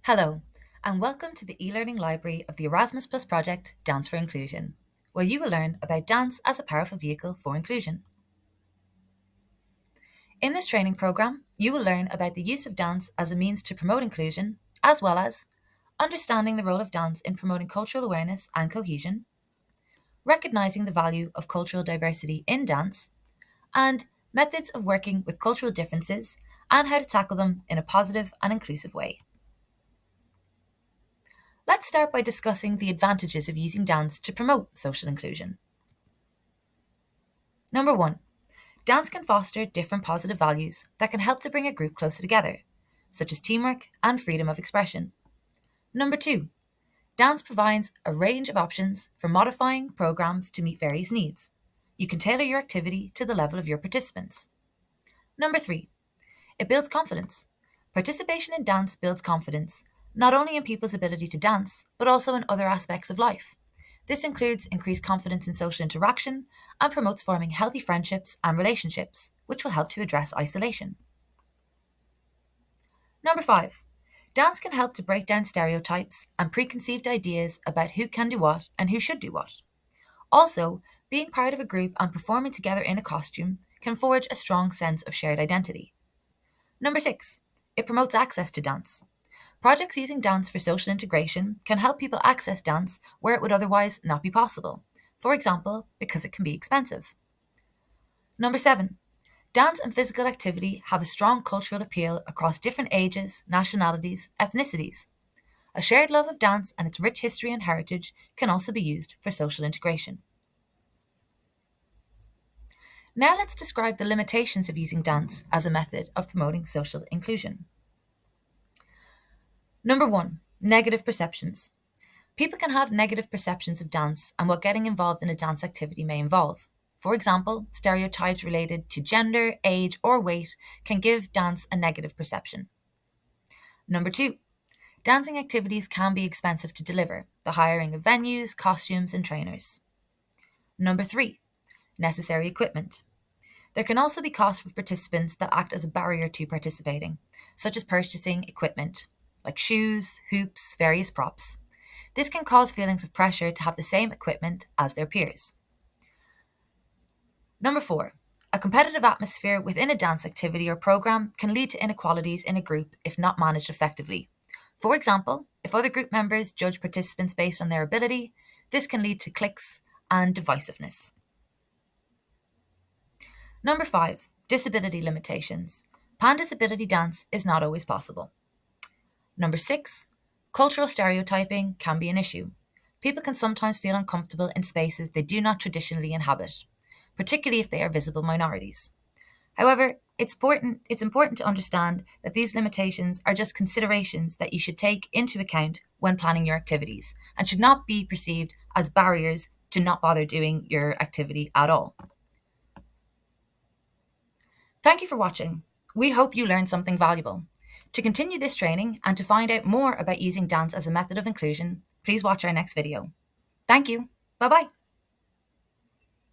Hello, and welcome to the e-learning library of the Erasmus Plus project Dance for Inclusion, where you will learn about dance as a powerful vehicle for inclusion. In this training programme, you will learn about the use of dance as a means to promote inclusion, as well as understanding the role of dance in promoting cultural awareness and cohesion, recognising the value of cultural diversity in dance, and methods of working with cultural differences and how to tackle them in a positive and inclusive way. Let's start by discussing the advantages of using dance to promote social inclusion. Number 1. Dance can foster different positive values that can help to bring a group closer together, such as teamwork and freedom of expression. Number 2. Dance provides a range of options for modifying programs to meet various needs. You can tailor your activity to the level of your participants. Number 3. It builds confidence. Participation in dance builds confidence, not only in people's ability to dance, but also in other aspects of life. This includes increased confidence in social interaction and promotes forming healthy friendships and relationships, which will help to address isolation. Number 5. Dance can help to break down stereotypes and preconceived ideas about who can do what and who should do what. Also, being part of a group and performing together in a costume can forge a strong sense of shared identity. Number 6. It promotes access to dance. Projects using dance for social integration can help people access dance where it would otherwise not be possible, for example, because it can be expensive. Number 7. Dance and physical activity have a strong cultural appeal across different ages, nationalities, ethnicities. A shared love of dance and its rich history and heritage can also be used for social integration. Now let's describe the limitations of using dance as a method of promoting social inclusion. Number 1. Negative perceptions. People can have negative perceptions of dance and what getting involved in a dance activity may involve. For example, stereotypes related to gender, age, or weight can give dance a negative perception. Number 2. Dancing activities can be expensive to deliver, the hiring of venues, costumes, and trainers. Number 3. Necessary equipment. There can also be costs for participants that act as a barrier to participating, such as purchasing equipment, like shoes, hoops, various props. This can cause feelings of pressure to have the same equipment as their peers. Number 4. A competitive atmosphere within a dance activity or program can lead to inequalities in a group if not managed effectively. For example, if other group members judge participants based on their ability, this can lead to cliques and divisiveness. Number 5. Disability limitations. Pan-disability dance is not always possible. Number 6. Cultural stereotyping can be an issue. People can sometimes feel uncomfortable in spaces they do not traditionally inhabit, particularly if they are visible minorities. However, it's important to understand that these limitations are just considerations that you should take into account when planning your activities and should not be perceived as barriers to not bother doing your activity at all. Thank you for watching. We hope you learned something valuable. To continue this training and to find out more about using dance as a method of inclusion, please watch our next video. Thank you. Bye-bye.